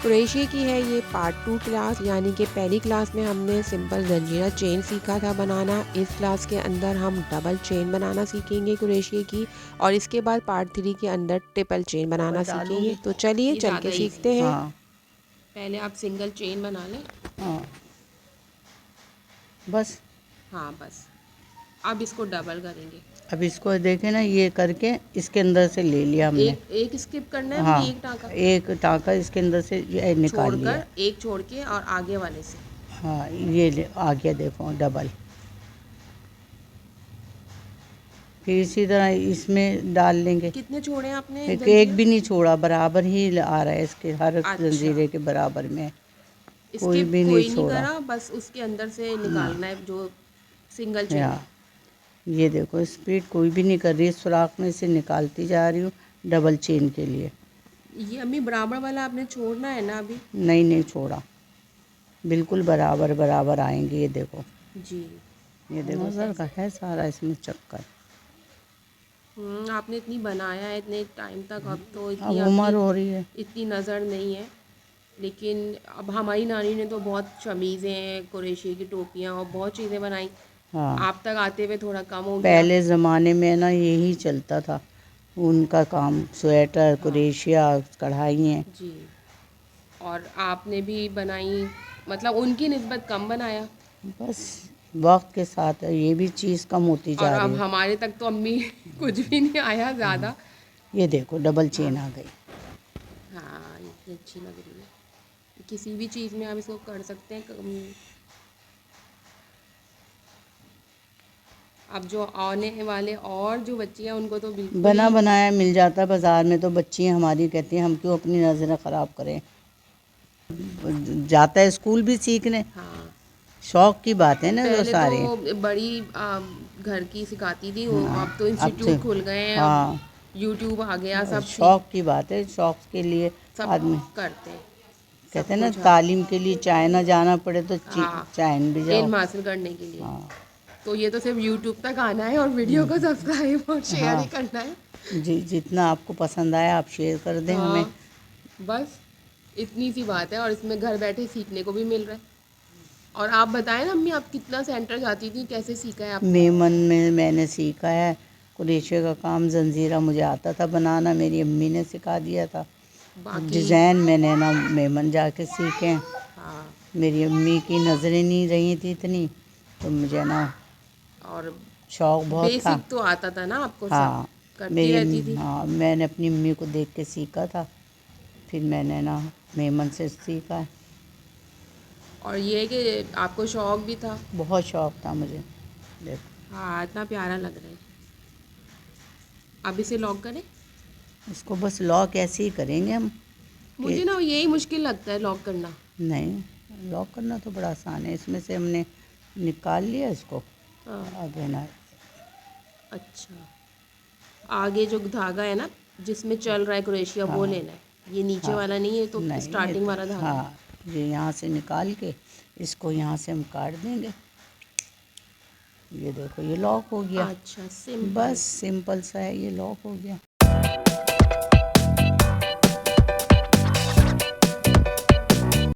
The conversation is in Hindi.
क्रोएशिया की है ये पार्ट 2 क्लास, यानी कि पहली क्लास में हमने सिंपल जंजीरा चेन सीखा था बनाना। इस क्लास के अंदर हम डबल चेन बनाना सीखेंगे क्रोएशिया की, और इसके बाद पार्ट 3 के अंदर ट्रिपल चेन बनाना सीखेंगे। तो चलिए चल के सीखते हैं। हाँ। पहले आप सिंगल चेन बना लें। हाँ बस। हाँ बस, अब इसको डबल करेंगे। अब इसको देखे ना, ये करके इसके अंदर से ले लिया हमने। एक स्किप करना है, हाँ, एक टाँका एक टाँका इसके अंदर से ये निकाल लिया। छोड़कर, एक छोड़ के और आगे वाले से। हाँ ये आ गया, देखो डबल। फिर इसी तरह इसमें डाल लेंगे। कितने छोड़े आपने एक भी नहीं छोड़ा, बराबर ही आ रहा है इसके, हर अच्छा, जंजीरे के बराबर में इसके कोई भी नहीं कोई नहीं छोड़ा। करा, बस उसके अंदर से निकालना है जो सिंगल चेन है। हाँ ये देखो, स्पीड कोई भी नहीं कर रही, सुराख में से निकालती जा रही हूँ डबल चेन के लिए। ये अम्मी बराबर वाला आपने छोड़ना है ना अभी? नहीं छोड़ा, बिल्कुल बराबर बराबर आएंगे। ये देखो जी, ये देखो, नज़र का है सारा इसमें चक्कर। आपने इतनी बनाया है इतने टाइम तक, अब तो अब इतनी उम्र हो आपकी रही है। इतनी नज़र नहीं है। लेकिन अब हमारी नानी ने तो बहुत शमीज़ें, कुरैशी की टोपियाँ और बहुत चीज़ें बनाई। हाँ, आप तक आते हुए थोड़ा कम हो गया। पहले ज़माने में ना यही चलता था, उनका काम स्वेटर, हाँ कुरेशिया, कढ़ाइयाँ। जी, और आपने भी बनाई, मतलब उनकी निस्बत कम बनाया। बस वक्त के साथ ये भी चीज़ कम होती और जा रही अब है। हमारे तक तो अम्मी कुछ भी नहीं आया ज़्यादा। ये देखो डबल हाँ चेन आ गई। हाँ, ये अच्छी लग रही है। किसी भी चीज़ में आप इसको कर सकते हैं। अब जो आने वाले और जो बच्चे हैं उनको तो बिल्कुल बना ही। बनाया मिल जाता बाज़ार में, तो बच्चियाँ हमारी कहती हैं हम क्यों अपनी नज़रें ख़राब करें। जाता है स्कूल भी सीखने, हाँ, शौक़ की बात है ना वो पहले सारी। तो बड़ी घर की सिखाती थी वो, हाँ अब तो अब तो, इंस्टीट्यूट खुल गए हैं, अब हाँ यूट्यूब आ गया, सब सीख, शौक़ की बात है, शौक़ के लिए सब आदमी करते हैं, कहते सब हैं ना, कुछ। हाँ तालीम के लिए चाहे ना जाना पड़े तो हाँ, चाइन भी जाओ। इल्म हासिल करने के लिए। हाँ। तो ये तो सिर्फ यूट्यूब तक आना है और वीडियो को सब्सक्राइब और शेयर ही हाँ करना है। जी, जितना आपको पसंद आया आप शेयर कर दें हमें। हाँ बस, इतनी सी बात है, और इसमें घर बैठे सीखने को भी मिल रहा है। और आप बताएं ना अम्मी, आप कितना सेंटर जाती थी, कैसे सीखा है आपने? मेमन में मैंने सीखा है कुरेशिया का काम। जंजीरा मुझे आता था बनाना, मेरी अम्मी ने सिखा दिया था। बाकी डिज़ाइन मैंने ना मेमन जाके सीखे। हाँ, मेरी अम्मी की नज़रें नहीं रही थी इतनी, तो मुझे ना और शौक़ बहुत था। बेसिक तो आता था ना आपको, सब हाँ करती रहती थी। हाँ मैंने अपनी अम्मी को देख के सीखा था, फिर मैंने ना मेमन से सीखा है। और ये है कि आपको शौक भी था। बहुत शौक़ था मुझे। देखो हाँ, इतना प्यारा लग रहा है। अब इसे लॉक करें? इसको बस लॉक ऐसे ही करेंगे हम कि मुझे ना यही मुश्किल लगता है लॉक करना। नहीं, लॉक करना तो बड़ा आसान है। इसमें से हमने निकाल लिया इसको, हाँ आगे ना। अच्छा, आगे जो धागा है ना जिसमें चल रहा है क्रोएशिया, वो हाँ लेना है, ये नीचे हाँ, वाला नहीं है, तो नहीं ये स्टार्टिंग तो, वाला धागा है। हाँ ये यहाँ से निकाल के इसको यहाँ से हम काट देंगे। ये देखो ये लॉक हो गया। अच्छा, सिंपल। बस सिंपल सा है, ये लॉक हो गया।